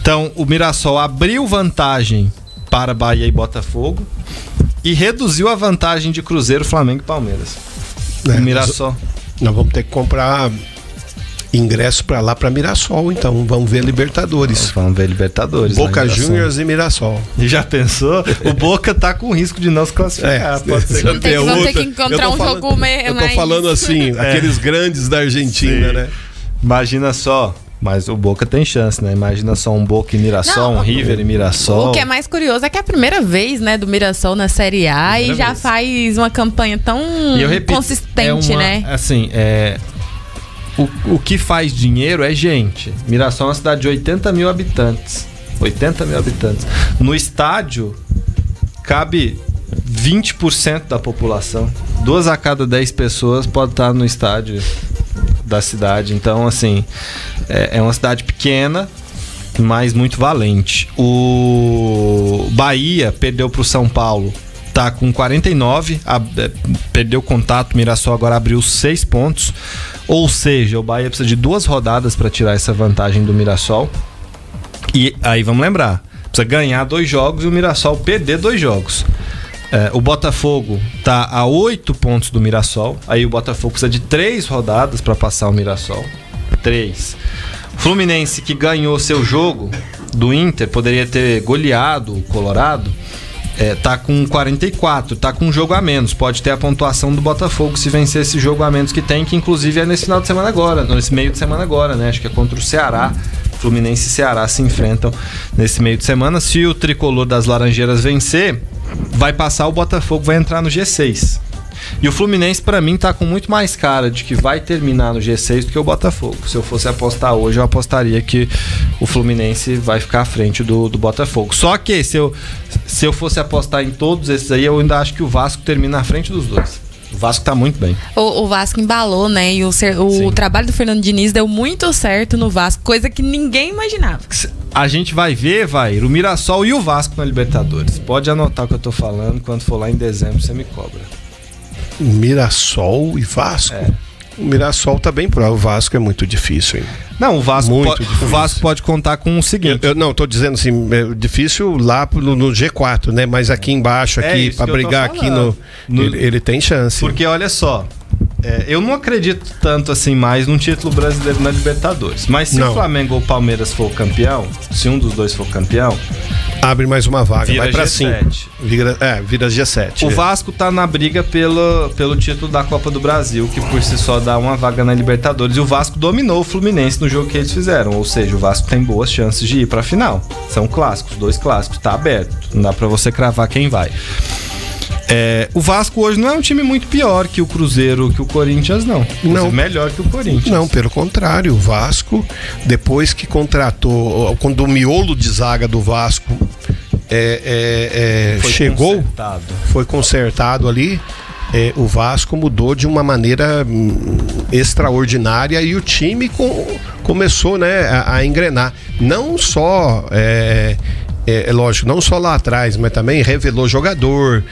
Então, o Mirassol abriu vantagem para Bahia e Botafogo e reduziu a vantagem de Cruzeiro, Flamengo e Palmeiras. O Mirassol. Nós vamos ter que comprar ingresso para lá, para Mirassol, então vamos ver Libertadores. Vamos ver Libertadores. Boca Juniors e Mirassol. E já pensou? O Boca tá com risco de não se classificar. Pode ser que vão ter que encontrar jogo mais... Eu tô falando assim, aqueles grandes da Argentina, né? Imagina só. Mas o Boca tem chance, né? Imagina só um Boca e Mirassol, um River e Mirassol. O que é mais curioso é que é a primeira vez, né, do Mirassol na Série A primeira e já vez. Faz uma campanha tão consistente, né? Assim, o que faz dinheiro é gente. Mirassol é uma cidade de 80 mil habitantes. 80 mil habitantes. No estádio, cabe 20% da população. 2 a cada 10 pessoas pode estar no estádio da cidade. Então, assim, é uma cidade pequena, mas muito valente. O Bahia perdeu para o São Paulo, tá com 49, perdeu contato. Mirassol agora abriu 6 pontos, ou seja, o Bahia precisa de 2 rodadas para tirar essa vantagem do Mirassol. E aí vamos lembrar, precisa ganhar 2 jogos e o Mirassol perder 2 jogos. O Botafogo tá a 8 pontos do Mirassol. Aí o Botafogo precisa de 3 rodadas para passar o Mirassol. 3. Fluminense, que ganhou seu jogo do Inter, poderia ter goleado o Colorado, tá com 44, tá com um jogo a menos. Pode ter a pontuação do Botafogo se vencer esse jogo a menos que tem, que inclusive é nesse final de semana agora, nesse meio de semana agora, né? Acho que é contra o Ceará. Fluminense e Ceará se enfrentam nesse meio de semana. Se o tricolor das Laranjeiras vencer, vai passar, o Botafogo vai entrar no G6. E o Fluminense, pra mim, tá com muito mais cara de que vai terminar no G6 do que o Botafogo. Se eu fosse apostar hoje, eu apostaria que o Fluminense vai ficar à frente do Botafogo. Só que se eu fosse apostar em todos esses aí, eu ainda acho que o Vasco termina à frente dos dois. O Vasco tá muito bem. O Vasco embalou, né? E o trabalho do Fernando Diniz deu muito certo no Vasco, coisa que ninguém imaginava. A gente vai ver, o Mirassol e o Vasco na Libertadores. Pode anotar o que eu tô falando, quando for lá em dezembro você me cobra. Mirassol e Vasco? O Mirassol tá bem pro. O Vasco é muito difícil, hein? Não, o Vasco pode contar com o seguinte. Eu não, tô dizendo assim, é difícil lá no G4, né? Mas aqui embaixo, aqui pra brigar aqui ele tem chance. Porque olha só, eu não acredito tanto assim mais num título brasileiro na Libertadores. Mas se o Flamengo ou o Palmeiras for campeão, se um dos dois for campeão, abre mais uma vaga, vai pra G7. 5. Vira G7. O Vasco tá na briga pelo título da Copa do Brasil, que por si só dá uma vaga na Libertadores. E o Vasco dominou o Fluminense no jogo que eles fizeram. Ou seja, o Vasco tem boas chances de ir pra final. São clássicos, 2 clássicos, tá aberto. Não dá pra você cravar quem vai. O Vasco hoje não é um time muito pior que o Cruzeiro, que o Corinthians, não. Não. Melhor que o Corinthians. Não, pelo contrário. O Vasco, depois que contratou, quando o miolo de zaga do Vasco chegou, foi consertado ali, o Vasco mudou de uma maneira extraordinária e o time começou, né, a engrenar. Não só... lógico, não só lá atrás, mas também revelou jogador,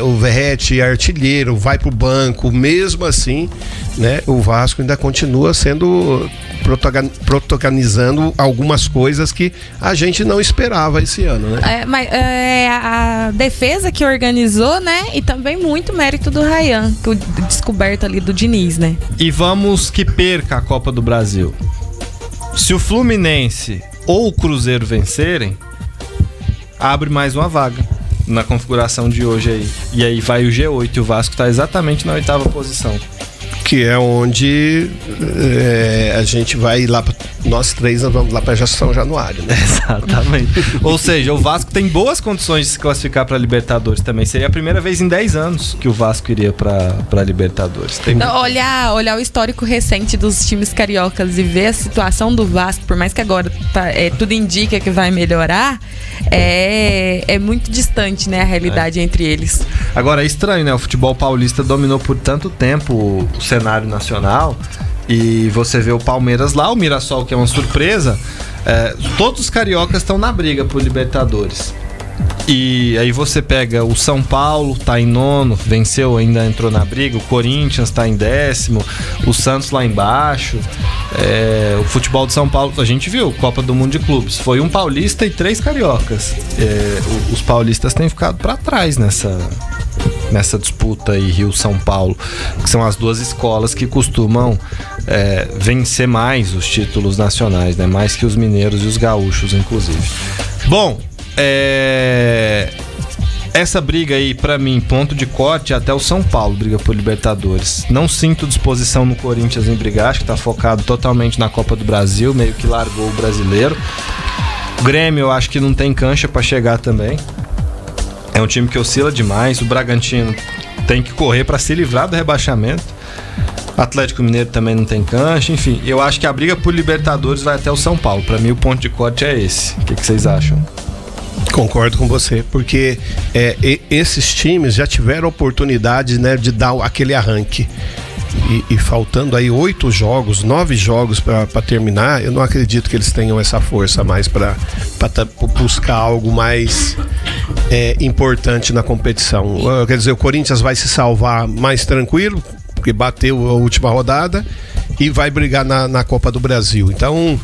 o Verratti é artilheiro, vai pro banco, mesmo assim, né, o Vasco ainda continua sendo protagonizando algumas coisas que a gente não esperava esse ano, né? Mas a defesa que organizou, né, e também muito mérito do Ryan, descoberto ali do Diniz, né? E vamos que perca a Copa do Brasil. Se o Fluminense ou o Cruzeiro vencerem, abre mais uma vaga na configuração de hoje aí. E aí vai o G8 e o Vasco tá exatamente na 8ª posição. Que é onde a gente vai lá, nós três vamos lá para São Januário, né? Exatamente. Ou seja, o Vasco tem boas condições de se classificar para Libertadores também. Seria a primeira vez em 10 anos que o Vasco iria para Libertadores. Então, olhar o histórico recente dos times cariocas e ver a situação do Vasco, por mais que agora tudo indica que vai melhorar, é muito distante, né, a realidade entre eles. Agora é estranho, né? O futebol paulista dominou por tanto tempo o cenário nacional e você vê o Palmeiras lá, o Mirassol, que é uma surpresa. Todos os cariocas estão na briga por Libertadores. E aí você pega o São Paulo, tá em 9º, venceu, ainda entrou na briga. O Corinthians tá em 10º, o Santos lá embaixo. O futebol de São Paulo, a gente viu, Copa do Mundo de Clubes, foi um paulista e 3 cariocas. Os paulistas têm ficado para trás nessa disputa aí, Rio-São Paulo, que são as 2 escolas que costumam vencer mais os títulos nacionais, né? Mais que os mineiros e os gaúchos, inclusive. Bom, essa briga aí, pra mim, ponto de corte, até o São Paulo briga por Libertadores. Não sinto disposição no Corinthians em brigar, acho que tá focado totalmente na Copa do Brasil, meio que largou o brasileiro. O Grêmio, eu acho que não tem cancha pra chegar também. É um time que oscila demais. O Bragantino tem que correr pra se livrar do rebaixamento. O Atlético Mineiro também não tem cancha. Enfim, eu acho que a briga por Libertadores vai até o São Paulo. Pra mim, o ponto de corte é esse. O que vocês acham? Concordo com você, porque esses times já tiveram oportunidade, né, de dar aquele arranque. E faltando aí 8 jogos, 9 jogos para terminar, eu não acredito que eles tenham essa força mais para buscar algo mais importante na competição. Quer dizer, o Corinthians vai se salvar mais tranquilo, porque bateu a última rodada, e vai brigar na Copa do Brasil. Então,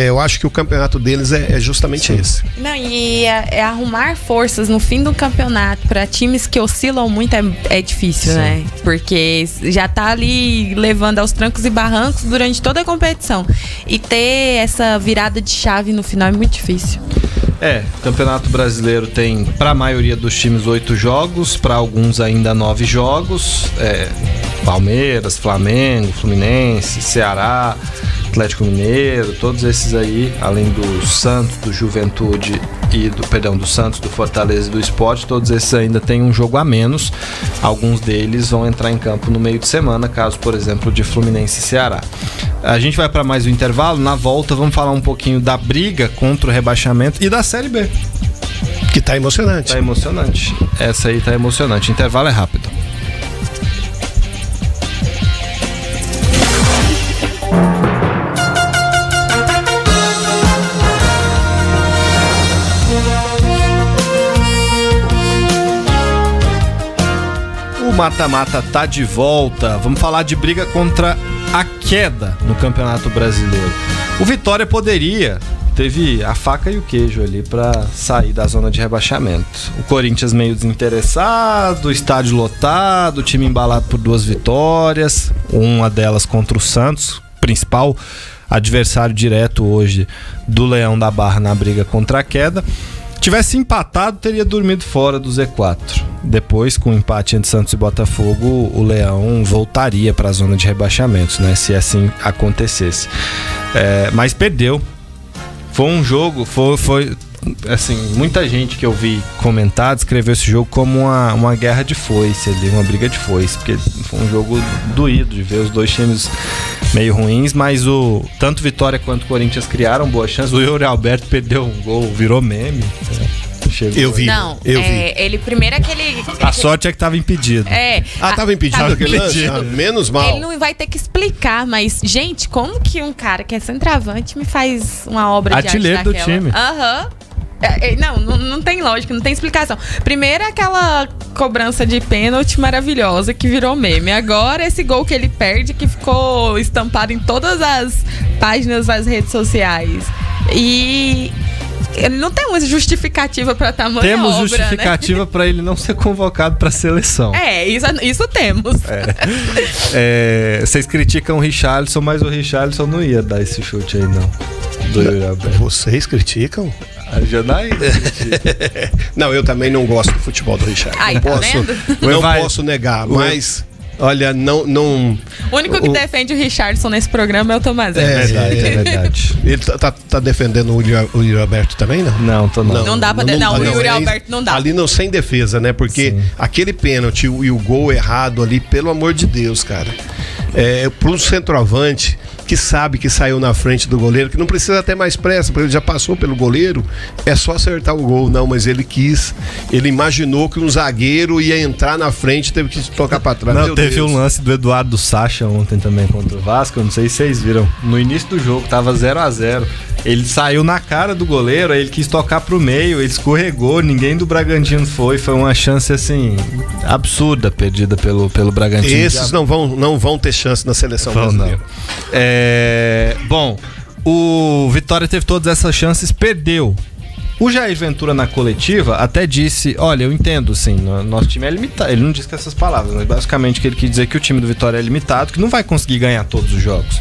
eu acho que o campeonato deles é justamente esse. Não, e arrumar forças no fim do campeonato para times que oscilam muito é difícil, sim, né? Porque já tá ali levando aos trancos e barrancos durante toda a competição. E ter essa virada de chave no final é muito difícil. O Campeonato Brasileiro tem, para a maioria dos times, 8 jogos, para alguns ainda 9 jogos. Palmeiras, Flamengo, Fluminense, Ceará, Atlético Mineiro, todos esses aí, além do Santos, do Juventude e do Santos, do Fortaleza e do Sport, todos esses ainda têm um jogo a menos. Alguns deles vão entrar em campo no meio de semana, caso, por exemplo, de Fluminense e Ceará. A gente vai para mais um intervalo. Na volta vamos falar um pouquinho da briga contra o rebaixamento e da Série B. Que tá emocionante. Tá emocionante. Essa aí tá emocionante. O intervalo é rápido. O mata-mata tá de volta. Vamos falar de briga contra a queda no Campeonato Brasileiro. O Vitória teve a faca e o queijo ali para sair da zona de rebaixamento. O Corinthians meio desinteressado, o estádio lotado, o time embalado por 2 vitórias, uma delas contra o Santos, principal adversário direto hoje do Leão da Barra na briga contra a queda. Tivesse empatado, teria dormido fora do Z4. Depois, com o empate entre Santos e Botafogo, o Leão voltaria para a zona de rebaixamentos, né? Se assim acontecesse. Mas perdeu. Foi um jogo, foi assim, muita gente que eu vi comentar descreveu esse jogo como uma guerra de foice ali, uma briga de foice, porque foi um jogo doído de ver os dois times meio ruins, mas tanto Vitória quanto Corinthians criaram boas chances. O Yuri Alberto perdeu um gol, virou meme. Chegou. Eu vi. Não, eu vi. Ele primeiro aquele... A sorte é que tava impedido. Tava impedido aquele lance? Menos mal. Ele não vai ter que explicar, mas, gente, como que um cara que é centroavante me faz uma obra de arte artilheiro do time. Aham. Não tem lógica, não tem explicação. Primeiro aquela cobrança de pênalti maravilhosa que virou meme. Agora esse gol que ele perde, que ficou estampado em todas as páginas das redes sociais. E ele não tem uma justificativa para tamanha Temos obra, justificativa, né? Para ele não ser convocado para a seleção. Isso temos. Vocês criticam o Richarlison, mas o Richarlison não ia dar esse chute aí, não. Vocês criticam? A Janaína. Não, eu também não gosto do futebol do Richarlison. Não posso negar, mas... Olha, não... O único que defende o Richarlison nesse programa é o Tomazé. É verdade. Ele tá defendendo o Yuri Alberto também, não? Não, tô não. Não dá pra... Não, o Yuri Alberto não dá. Ali não, sem defesa, né? Porque aquele pênalti e o gol errado ali, pelo amor de Deus, cara. Pro centroavante, que sabe que saiu na frente do goleiro, que não precisa ter mais pressa, porque ele já passou pelo goleiro, é só acertar o gol. Não, mas ele imaginou que um zagueiro ia entrar na frente, teve que tocar pra trás. Não, teve um lance do Eduardo Sacha ontem também contra o Vasco, eu não sei se vocês viram. No início do jogo, tava 0-0. Ele saiu na cara do goleiro, aí ele quis tocar pro meio, ele escorregou, ninguém do Bragantino foi uma chance assim absurda perdida pelo Bragantino. Esses não vão ter chance na seleção brasileira. Bom, o Vitória teve todas essas chances, perdeu. O Jair Ventura, na coletiva, até disse, olha, eu entendo, sim, nosso time é limitado. Ele não disse com essas palavras, mas basicamente que ele quis dizer que o time do Vitória é limitado, que não vai conseguir ganhar todos os jogos.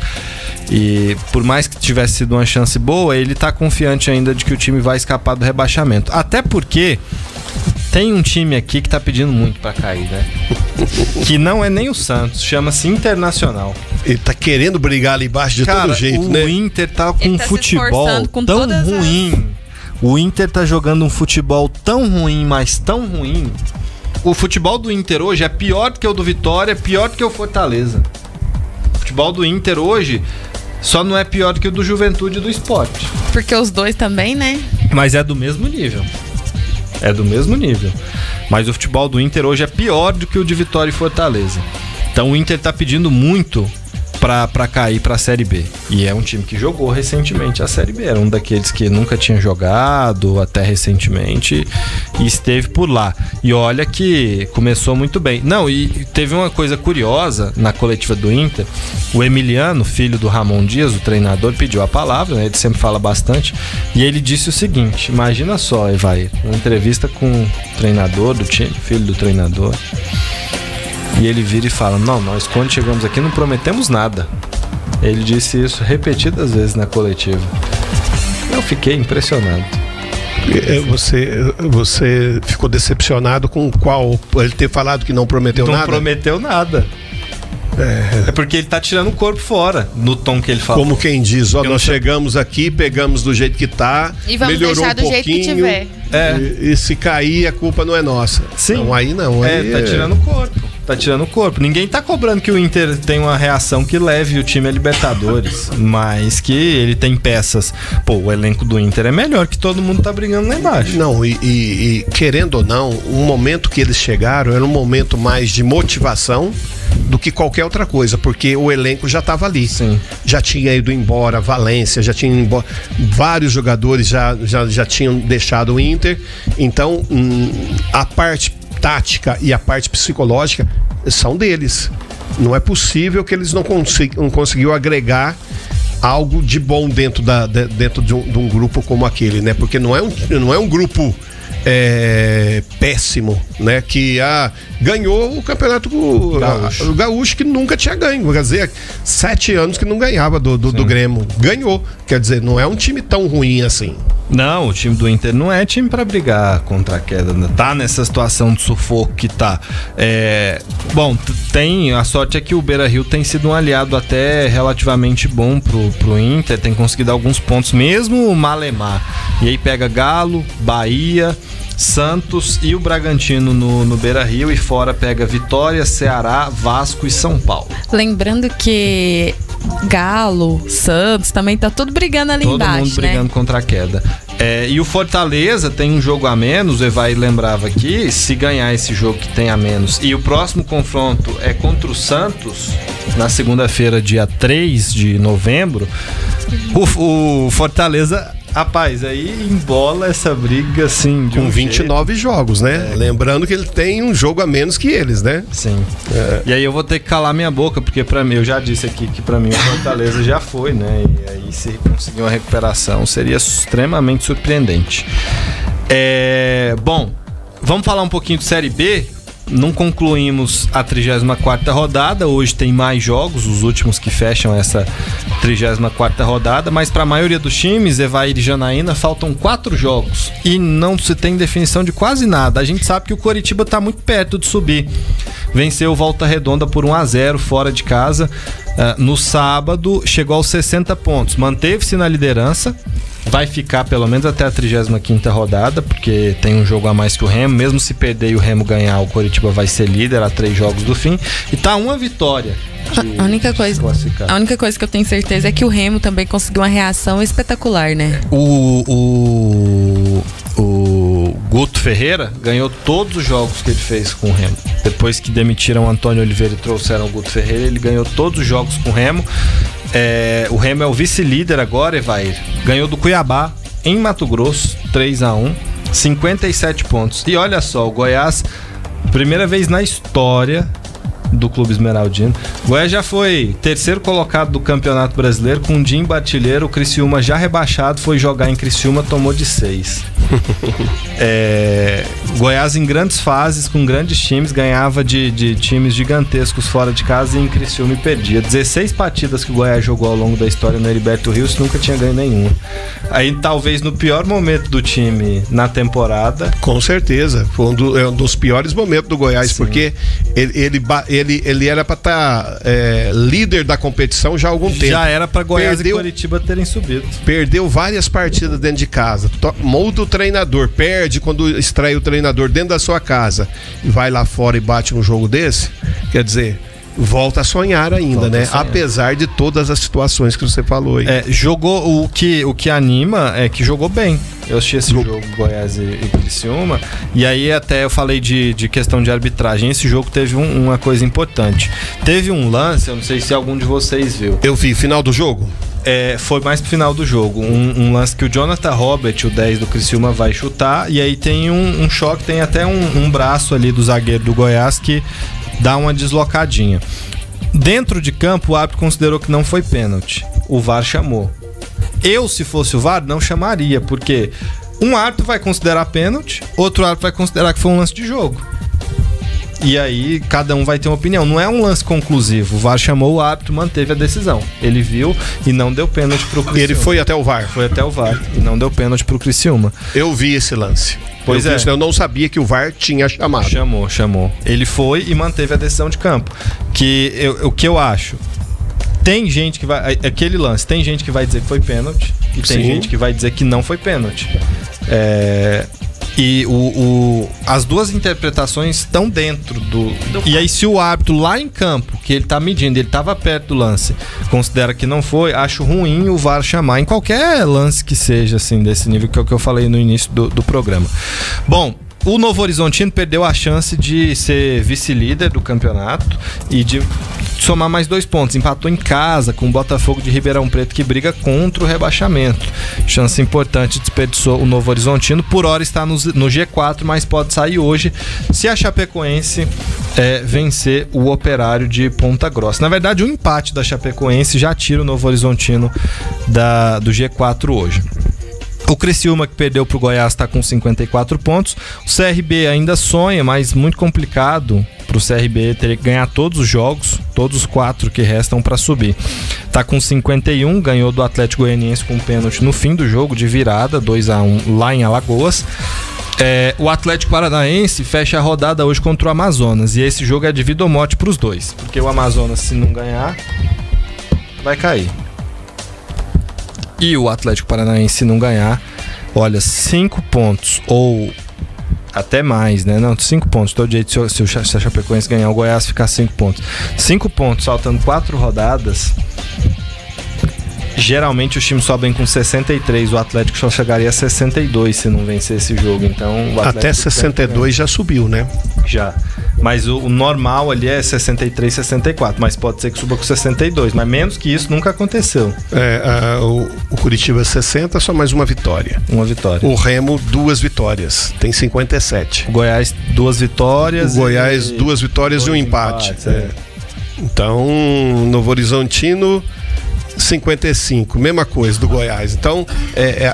E por mais que tivesse sido uma chance boa, ele tá confiante ainda de que o time vai escapar do rebaixamento. Até porque tem um time aqui que tá pedindo muito pra cair, né? Que não é nem o Santos, chama-se Internacional. Ele tá querendo brigar ali embaixo de todo jeito, o né? O Inter tá com um tá futebol com tão ruim. O Inter tá jogando um futebol tão ruim, mas tão ruim. O futebol do Inter hoje é pior do que o do Vitória, é pior do que o Fortaleza. O futebol do Inter hoje só não é pior do que o do Juventude e do Sport. Porque os dois também, né? Mas é do mesmo nível. É do mesmo nível. Mas o futebol do Inter hoje é pior do que o de Vitória e Fortaleza. Então o Inter tá pedindo muito pra cair pra Série B. E é um time que jogou recentemente a Série B. Era um daqueles que nunca tinha jogado até recentemente e esteve por lá. E olha que começou muito bem. Não, e teve uma coisa curiosa na coletiva do Inter. O Emiliano, filho do Ramon Dias, o treinador, pediu a palavra, né? Ele sempre fala bastante. E ele disse o seguinte, imagina só, Evair, uma entrevista com o treinador do time, filho do treinador. E ele vira e fala, não, nós quando chegamos aqui não prometemos nada. Ele disse isso repetidas vezes na coletiva. Eu fiquei impressionado. Você ficou decepcionado com qual? Ele ter falado que não prometeu nada? Não prometeu nada. É porque ele tá tirando o corpo fora, no tom que ele fala. Como quem diz, ó, nós chegamos aqui, pegamos do jeito que tá, e vamos melhorou deixar do jeito que tiver. E se cair, a culpa não é nossa. Sim. Não, aí não. Aí tá tirando o corpo. Tá tirando o corpo. Ninguém tá cobrando que o Inter tenha uma reação que leve o time a Libertadores, mas que ele tem peças. Pô, o elenco do Inter é melhor, que todo mundo tá brigando lá embaixo. Não, e querendo ou não, o momento que eles chegaram era um momento mais de motivação do que qualquer outra coisa, porque o elenco já estava ali. Sim. Já tinha ido embora Valência, já tinha ido embora, vários jogadores já tinham deixado o Inter. Então, a parte tática e a parte psicológica são deles. Não é possível que eles não conseguiu agregar algo de bom dentro de um grupo como aquele, né? Porque não é um grupo péssimo, né? Que ganhou o campeonato gaúcho que nunca tinha ganho. Quer dizer, 7 anos que não ganhava do Grêmio. Ganhou. Quer dizer, não é um time tão ruim assim. Não, o time do Inter não é time pra brigar contra a queda. Tá nessa situação de sufoco que tá. Bom, a sorte é que o Beira-Rio tem sido um aliado até relativamente bom pro Inter. Tem conseguido alguns pontos, mesmo o Malemar. E aí pega Galo, Bahia, Santos e o Bragantino no Beira-Rio, e fora pega Vitória, Ceará, Vasco e São Paulo. Lembrando que Galo, Santos, também tá tudo brigando ali embaixo, todo mundo brigando contra a queda. E o Fortaleza tem um jogo a menos, o Evair lembrava aqui, se ganhar esse jogo que tem a menos, e o próximo confronto é contra o Santos, na segunda-feira, dia 3 de novembro, o Fortaleza... Rapaz, aí embola essa briga assim. Com 29 jogos, né? Lembrando que ele tem um jogo a menos que eles, né? Sim. E aí eu vou ter que calar minha boca, porque pra mim, eu já disse aqui que pra mim o Fortaleza já foi, né? E aí se conseguir uma recuperação seria extremamente surpreendente. Bom, vamos falar um pouquinho de Série B. Não concluímos a 34ª rodada, hoje tem mais jogos, os últimos que fecham essa 34ª rodada, mas para a maioria dos times, Evair e Janaína, faltam 4 jogos e não se tem definição de quase nada. A gente sabe que o Coritiba está muito perto de subir, venceu o Volta Redonda por 1-0 fora de casa, no sábado chegou aos 60 pontos, manteve-se na liderança, vai ficar pelo menos até a 35ª rodada, porque tem um jogo a mais que o Remo. Mesmo se perder e o Remo ganhar, o Coritiba vai ser líder a 3 jogos do fim. E tá uma vitória. A única coisa que eu tenho certeza é que o Remo também conseguiu uma reação espetacular, né? O Guto Ferreira ganhou todos os jogos que ele fez com o Remo. Depois que demitiram o Antônio Oliveira e trouxeram o Guto Ferreira, ele ganhou todos os jogos com o Remo. O Remo é o vice-líder agora, Evair. Ganhou do Cuiabá em Mato Grosso, 3-1, 57 pontos. E olha só, o Goiás, primeira vez na história do Clube Esmeraldino. Goiás já foi terceiro colocado do Campeonato Brasileiro, com um dia em artilheiro. O Criciúma já rebaixado, foi jogar em Criciúma, tomou de 6. Goiás em grandes fases, com grandes times, ganhava de times gigantescos fora de casa e em Criciúma e perdia. 16 partidas que o Goiás jogou ao longo da história no Heriberto Rios, nunca tinha ganho nenhuma. Aí talvez no pior momento do time na temporada. Com certeza, foi um dos piores momentos do Goiás. Sim. Porque ele era para estar líder da competição já há algum tempo. Já era para Goiás e Coritiba terem subido. Perdeu várias partidas dentro de casa. Muda o treinador, perde quando extrai o treinador dentro da sua casa e vai lá fora e bate um jogo desse. Quer dizer, volta a sonhar ainda, né? Apesar de todas as situações que você falou aí. Jogou, o que anima é que jogou bem. Eu assisti esse jogo Goiás e Criciúma, e aí até eu falei de questão de arbitragem. Esse jogo teve uma coisa importante. Teve um lance, eu não sei se algum de vocês viu. Eu vi, final do jogo? Foi mais pro final do jogo. Um lance que o Jonathan Robert, o 10 do Criciúma, vai chutar, e aí tem um choque, tem até um braço ali do zagueiro do Goiás que dá uma deslocadinha. Dentro de campo, o árbitro considerou que não foi pênalti. O VAR chamou. Eu, se fosse o VAR, não chamaria, porque um árbitro vai considerar pênalti, outro árbitro vai considerar que foi um lance de jogo. E aí, cada um vai ter uma opinião. Não é um lance conclusivo. O VAR chamou o árbitro, manteve a decisão. Ele viu e não deu pênalti pro Criciúma. Ele foi até o VAR? Foi até o VAR e não deu pênalti pro Criciúma. Eu vi esse lance. Pois eu não sabia que o VAR tinha chamado. Chamou. Ele foi e manteve a decisão de campo. O que eu acho? Tem gente que vai... Aquele lance, tem gente que vai dizer que foi pênalti e tem gente que vai dizer que não foi pênalti. E as duas interpretações estão dentro do... E aí, se o árbitro lá em campo, que ele tá medindo, ele tava perto do lance, considera que não foi, acho ruim o VAR chamar em qualquer lance que seja, assim, desse nível, que é o que eu falei no início do programa. Bom, o Novo Horizontino perdeu a chance de ser vice-líder do campeonato e de somar mais 2 pontos. Empatou em casa com o Botafogo de Ribeirão Preto, que briga contra o rebaixamento. Chance importante, desperdiçou o Novo Horizontino. Por hora está no G4, mas pode sair hoje se a Chapecoense vencer o Operário de Ponta Grossa. Na verdade, o empate da Chapecoense já tira o Novo Horizontino do G4 hoje. O Criciúma, que perdeu para o Goiás, está com 54 pontos. O CRB ainda sonha, mas muito complicado para o CRB ter que ganhar todos os jogos, todos os 4 que restam para subir. Está com 51, ganhou do Atlético Goianiense com um pênalti no fim do jogo, de virada, 2-1 lá em Alagoas. O Atlético Paranaense fecha a rodada hoje contra o Amazonas, e esse jogo é de vida ou morte para os dois, porque o Amazonas, se não ganhar, vai cair. E o Atlético Paranaense, se não ganhar, olha, 5 pontos ou até mais, né? Não, 5 pontos. Todo jeito, se a Chapecoense ganhar, o Goiás ficar 5 pontos. 5 pontos, faltando 4 rodadas. Geralmente os times sobem com 63. O Atlético só chegaria a 62 se não vencer esse jogo. Então, o Atlético até 62 já subiu, né? Já. Mas o normal ali é 63, 64. Mas pode ser que suba com 62. Mas menos que isso nunca aconteceu. O Curitiba 60, só mais uma vitória. Uma vitória. O Remo, 2 vitórias. Tem 57. O Goiás, 2 vitórias. O Goiás, 2 vitórias e um empate. Então, Novo Horizontino, 55, mesma coisa do Goiás. Então,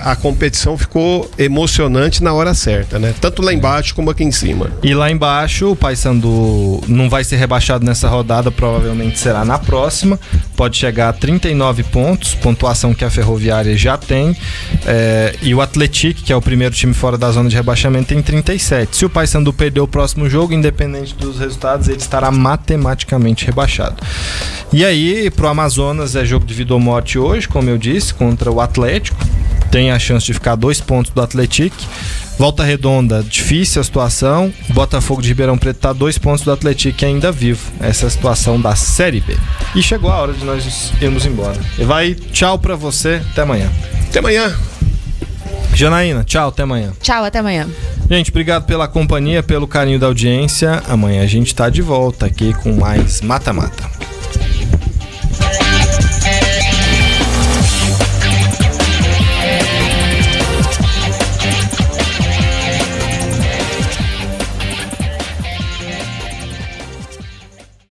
a competição ficou emocionante na hora certa, né? Tanto lá embaixo como aqui em cima. E lá embaixo, o Paysandu não vai ser rebaixado nessa rodada, provavelmente será na próxima. Pode chegar a 39 pontos, pontuação que a Ferroviária já tem. E o Atlético, que é o primeiro time fora da zona de rebaixamento, tem 37. Se o Paysandu perder o próximo jogo, independente dos resultados, ele estará matematicamente rebaixado. E aí, pro Amazonas, é jogo de vida ou morte hoje, como eu disse, contra o Atlético. Tem a chance de ficar 2 pontos do Atlético. Volta Redonda, difícil a situação. Botafogo de Ribeirão Preto está 2 pontos do Atlético ainda vivo. Essa é a situação da Série B. E chegou a hora de nós irmos embora. E vai, tchau pra você, até amanhã. Até amanhã. Janaína, tchau, até amanhã. Tchau, até amanhã. Gente, obrigado pela companhia, pelo carinho da audiência. Amanhã a gente tá de volta aqui com mais Mata Mata.